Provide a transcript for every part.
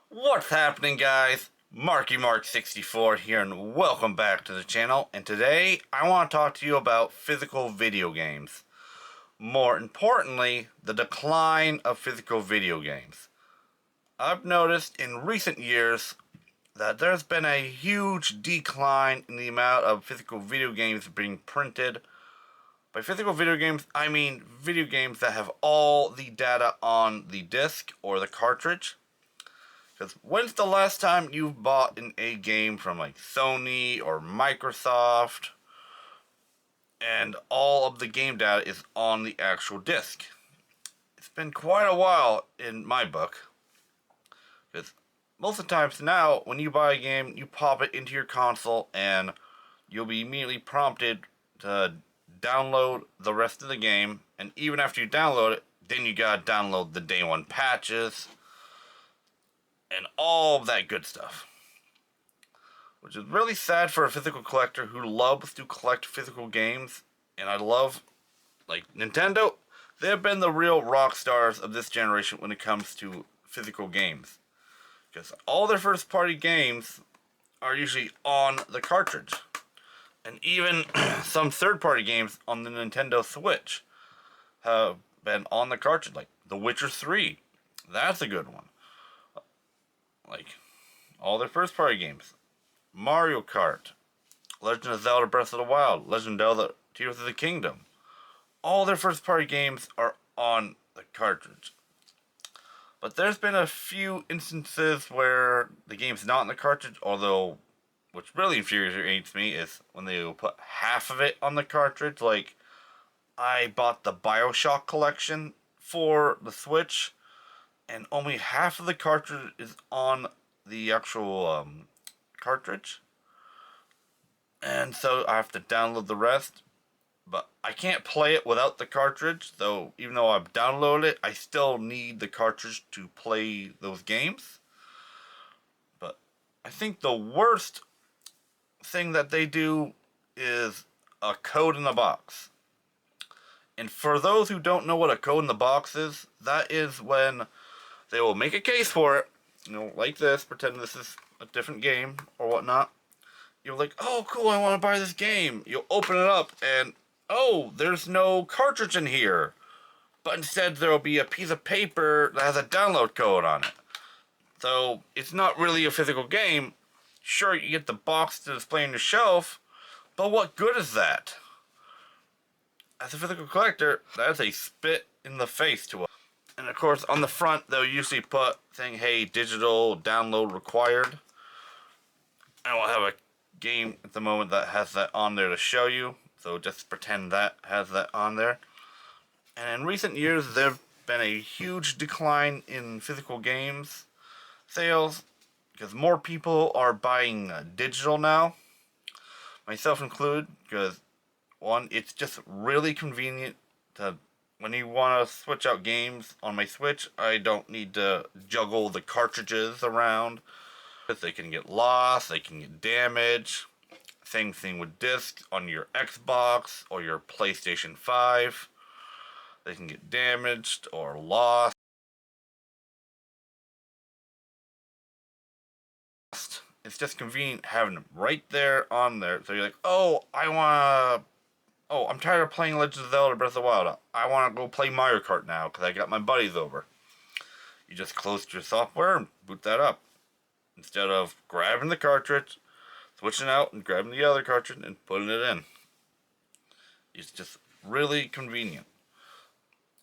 What's happening, guys? MarkyMark64 here, and welcome back to the channel. And today, I want to talk to you about physical video games. More importantly, the decline of physical video games. I've noticed in recent years that there's been a huge decline in the amount of physical video games being printed. By physical video games, I mean video games that have all the data on the disc or the cartridge. Because when's the last time you've bought a game from like Sony or Microsoft and all of the game data is on the actual disc? It's been quite a while in my book. Because most of the times now, when you buy a game, you pop it into your console and you'll be immediately prompted to download the rest of the game. And even after you download it, then you gotta download the day one patches and all of that good stuff. Which is really sad for a physical collector who loves to collect physical games. And I love, like, Nintendo, they've been the real rock stars of this generation when it comes to physical games. Because all their first party games are usually on the cartridge. And even some third party games on the Nintendo Switch have been on the cartridge. Like The Witcher 3. That's a good one. Like, all their first party games. Mario Kart, Legend of Zelda Breath of the Wild, Legend of Zelda Tears of the Kingdom. All their first party games are on the cartridge. But there's been a few instances where the game's not on the cartridge, although what really infuriates me is when they will put half of it on the cartridge. Like, I bought the BioShock collection for the Switch, and only half of the cartridge is on the actual cartridge. And so I have to download the rest. But I can't play it without the cartridge, though even though I've downloaded it, I still need the cartridge to play those games. But I think the worst thing that they do is a code in the box. And for those who don't know what a code in the box is, that is when they will make a case for it, like this, pretend this is a different game or whatnot. You're like, oh, cool, I want to buy this game. You'll open it up and, oh, there's no cartridge in here. But instead, there will be a piece of paper that has a download code on it. So, it's not really a physical game. Sure, you get the box to display on your shelf, but what good is that? As a physical collector, that is a spit in the face to us. And of course, on the front, they'll usually put saying, hey, digital download required. I don't have a game at the moment that has that on there to show you, so just pretend that has that on there. And in recent years, there have been a huge decline in physical games sales because more people are buying digital now, myself included, because one, it's just really convenient to, when you want to switch out games on my Switch, I don't need to juggle the cartridges around. They can get lost, they can get damaged. Same thing with discs on your Xbox or your PlayStation 5. They can get damaged or lost. It's just convenient having them right there on there. So you're like, oh, I'm tired of playing Legend of Zelda Breath of the Wild. I want to go play Mario Kart now because I got my buddies over. You just close your software and boot that up. Instead of grabbing the cartridge, switching out and grabbing the other cartridge and putting it in. It's just really convenient.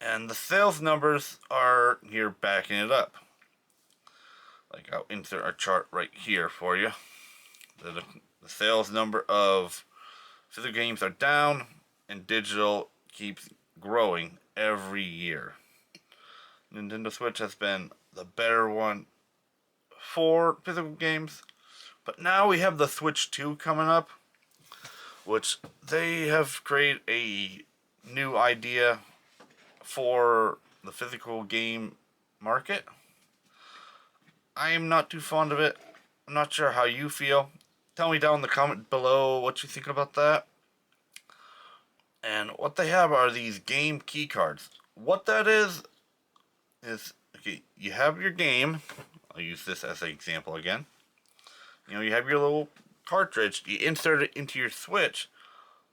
And the sales numbers are here backing it up. Like, I'll insert a chart right here for you. The sales number of physical games are down, and digital keeps growing every year. Nintendo Switch has been the better one for physical games. But now we have the Switch 2 coming up, which they have created a new idea for the physical game market. I am not too fond of it. I'm not sure how you feel. Tell me down in the comment below what you think about that. And what they have are these game key cards. What that is okay, you have your game, I'll use this as an example again. You know, you have your little cartridge, you insert it into your Switch,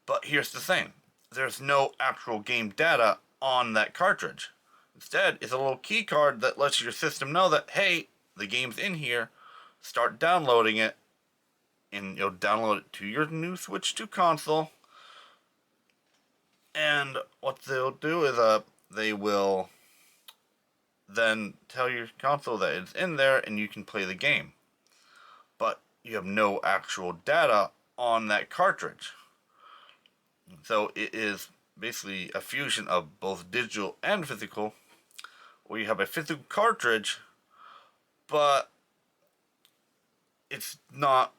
but here's the thing. There's no actual game data on that cartridge. Instead, it's a little key card that lets your system know that, hey, the game's in here, start downloading it, and you'll download it to your new Switch 2 console. And what they'll do is they will then tell your console that it's in there and you can play the game. But you have no actual data on that cartridge. So it is basically a fusion of both digital and physical, where you have a physical cartridge, but it's not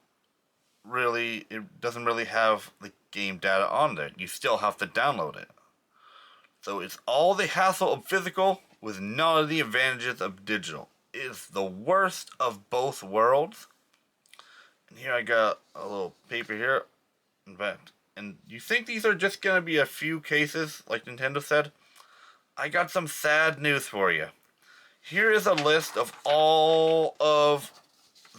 really, it doesn't really have the game data on there. You still have to download it. So it's all the hassle of physical with none of the advantages of digital. It is the worst of both worlds. And here I got a little paper here. In fact, and you think these are just going to be a few cases, like Nintendo said? I got some sad news for you. Here is a list of all of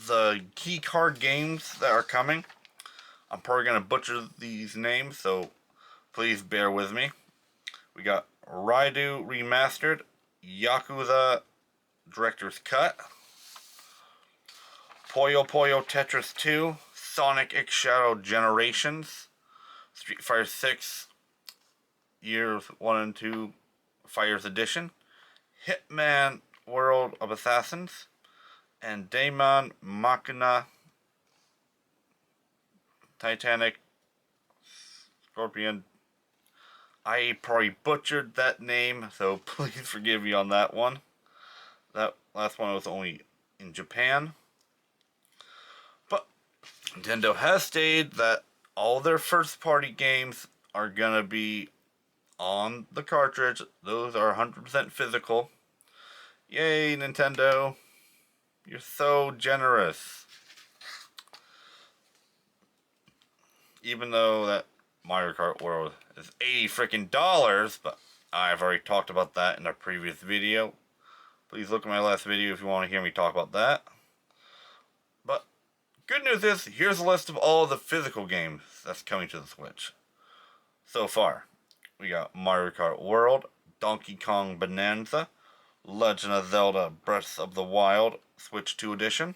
the key card games that are coming. I'm probably going to butcher these names, so please bear with me. We got Raidu Remastered, Yakuza Director's Cut, Puyo Puyo Tetris 2, Sonic X Shadow Generations, Street Fighter 6 Years 1 and 2 Fighters Edition, Hitman World of Assassins, and Daemon Machina Titanic Scorpion. I probably butchered that name, so please forgive me on that one. That last one was only in Japan. But Nintendo has stated that all their first-party games are going to be on the cartridge. Those are 100% physical. Yay, Nintendo. You're so generous. Even though that Mario Kart World is $80 freaking dollars, but I've already talked about that in a previous video. Please look at my last video if you want to hear me talk about that. But good news is, here's a list of all the physical games that's coming to the Switch. So far, we got Mario Kart World, Donkey Kong Bonanza, Legend of Zelda Breath of the Wild Switch 2 Edition,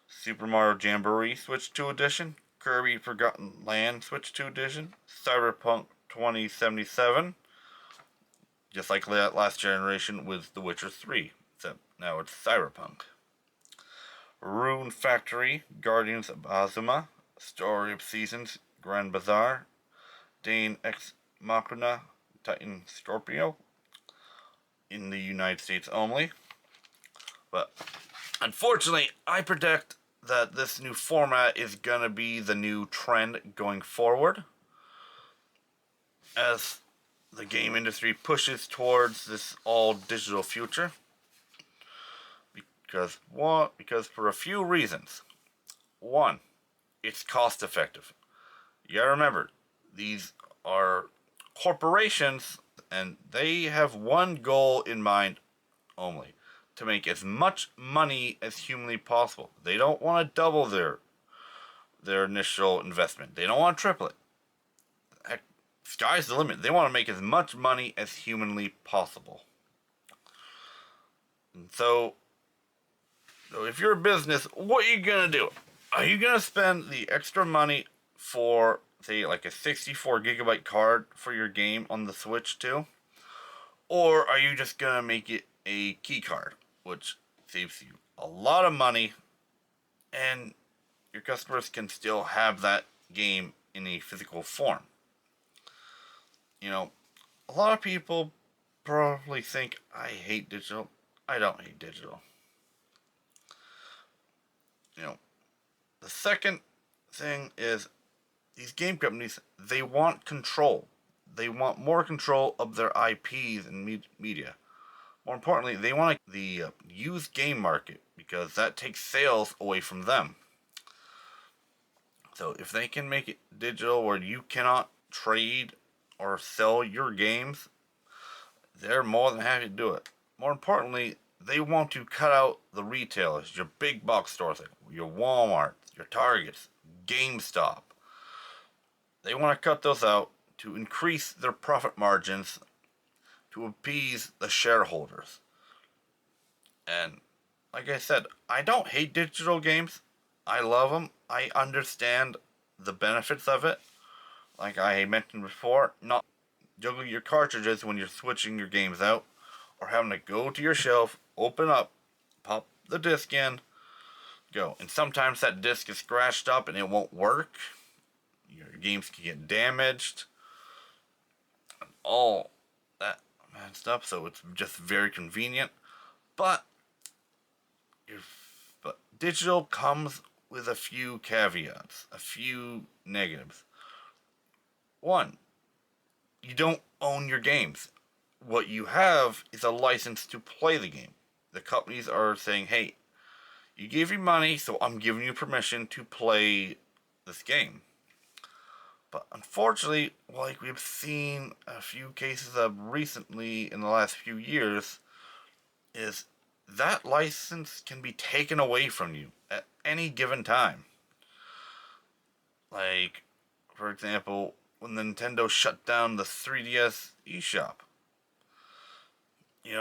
Super Mario Jamboree Switch 2 Edition, Kirby Forgotten Land Switch 2 Edition, Cyberpunk 2077, just like that last generation with The Witcher 3, except now it's Cyberpunk. Rune Factory, Guardians of Azuma, Story of Seasons, Grand Bazaar, Dane Ex Machina, Titan Scorpio, in the United States only. But unfortunately, I predict that this new format is going to be the new trend going forward as the game industry pushes towards this all-digital future. Because for a few reasons. One, it's cost-effective. You gotta remember, these are corporations, and they have one goal in mind only: to make as much money as humanly possible. They don't want to double their initial investment. They don't want to triple it. Heck, sky's the limit. They want to make as much money as humanly possible. And so if you're a business, what are you going to do? Are you going to spend the extra money for, say, like a 64 gigabyte card for your game on the Switch too? Or are you just going to make it a key card, which saves you a lot of money, and your customers can still have that game in a physical form? You know, a lot of people probably think I hate digital. I don't hate digital. You know, the second thing is these game companies, they want control. They want more control of their IPs and media. More importantly, they want the used game market, because that takes sales away from them. So if they can make it digital where you cannot trade or sell your games, they're more than happy to do it. More importantly, they want to cut out the retailers, your big box stores, like your Walmart, your Targets, GameStop. They want to cut those out to increase their profit margins to appease the shareholders. And like I said, I don't hate digital games. I love them. I understand the benefits of it. Like I mentioned before, not juggling your cartridges when you're switching your games out, or having to go to your shelf, open up, pop the disc in, go. And sometimes that disc is scratched up and it won't work. Your games can get damaged. All that bad stuff. So it's just very convenient. But digital comes with a few caveats, a few negatives. One, you don't own your games. What you have is a license to play the game. The companies are saying, hey, you gave me money, so I'm giving you permission to play this game. But unfortunately, like we've seen a few cases of recently in the last few years, is that license can be taken away from you at any given time. Like, for example, when Nintendo shut down the 3DS eShop.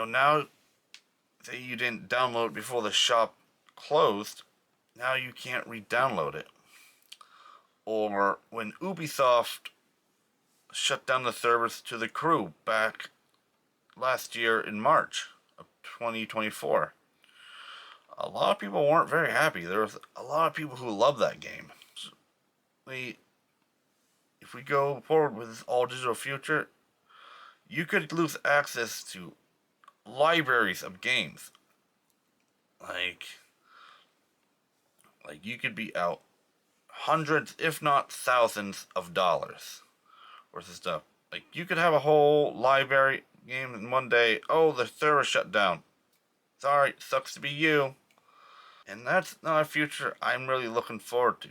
Now, say you didn't download it before the shop closed, now you can't re-download it. Or when Ubisoft shut down the service to The Crew back last year in March of 2024. A lot of people weren't very happy. There was a lot of people who loved that game. If we go forward with this all digital future, you could lose access to libraries of games. Like you could be out hundreds, if not thousands of dollars worth of stuff. Like you could have a whole library game in one day. Oh, the server shut down. Sorry, sucks to be you. And that's not a future I'm really looking forward to.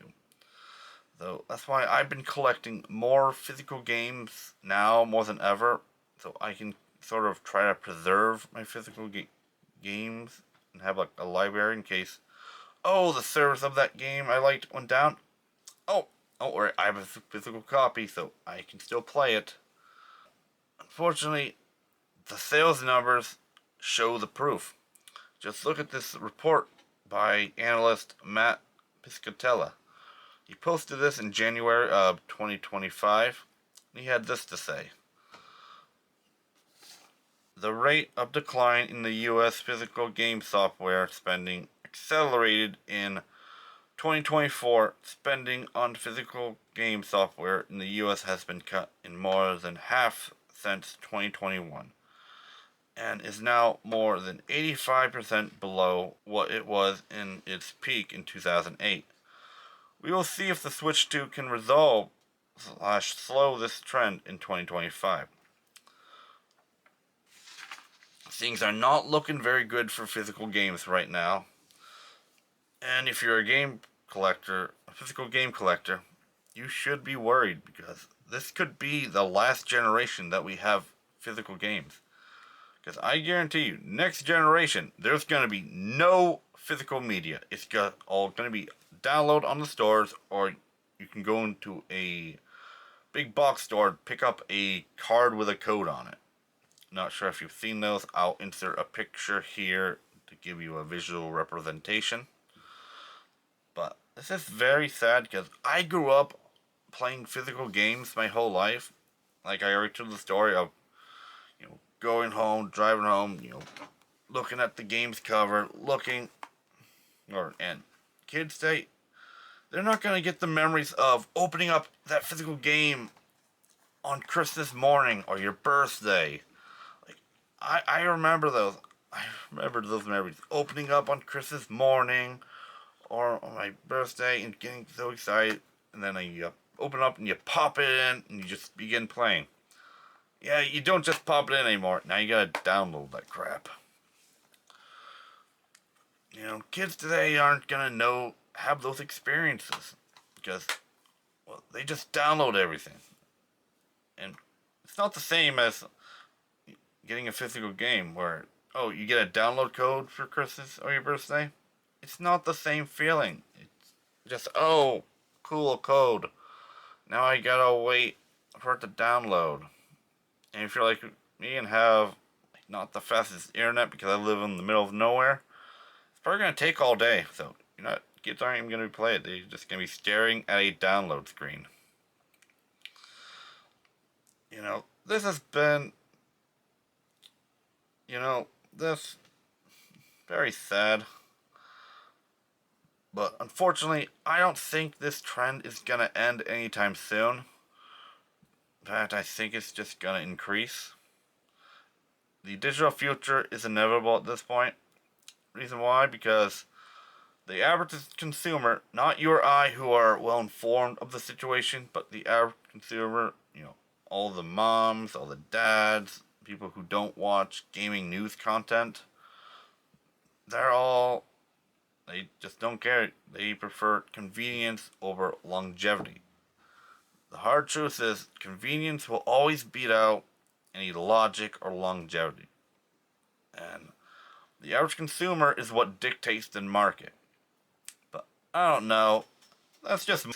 Though that's why I've been collecting more physical games now more than ever, so I can sort of try to preserve my physical games and have like a library in case, oh, the servers of that game I liked went down. Oh, don't worry, I have a physical copy, so I can still play it. Unfortunately, the sales numbers show the proof. Just look at this report by analyst Matt Piscatella. He posted this in January of 2025. He had this to say. The rate of decline in the U.S. physical game software spending accelerated in 2024. Spending on physical game software in the U.S. has been cut in more than half since 2021, and is now more than 85% below what it was in its peak in 2008. We will see if the Switch 2 can resolve / slow this trend in 2025. Things are not looking very good for physical games right now. And if you're a physical game collector, you should be worried because this could be the last generation that we have physical games. Because I guarantee you, next generation, there's going to be no physical media. It's all going to be download on the stores, or you can go into a big box store, pick up a card with a code on it. Not sure if you've seen those. I'll insert a picture here to give you a visual representation. But this is very sad because I grew up playing physical games my whole life. Like I already told the story of, going home, driving home, looking at the game's cover, and kids today, they're not going to get the memories of opening up that physical game on Christmas morning or your birthday. Like, I remember those. I remember those memories. Opening up on Christmas morning or on my birthday and getting so excited. And then you open up and you pop it in and you just begin playing. Yeah, you don't just pop it in anymore. Now you gotta download that crap. Kids today aren't gonna have those experiences because, well, they just download everything. And it's not the same as getting a physical game where oh, you get a download code for Christmas or your birthday. It's not the same feeling. It's just, oh, cool code. Now I gotta wait for it to download. And if you're like me and have not the fastest internet because I live in the middle of nowhere, it's probably gonna take all day. So you're not kids aren't even gonna be playing it. They're just gonna be staring at a download screen. This has been, this very sad. But unfortunately, I don't think this trend is gonna end anytime soon. In fact, I think it's just gonna increase. The digital future is inevitable at this point. Reason why? Because the average consumer, not you or I who are well informed of the situation, but the average consumer, all the moms, all the dads, people who don't watch gaming news content, they just don't care. They prefer convenience over longevity. The hard truth is, convenience will always beat out any logic or longevity. And the average consumer is what dictates the market. But I don't know. That's just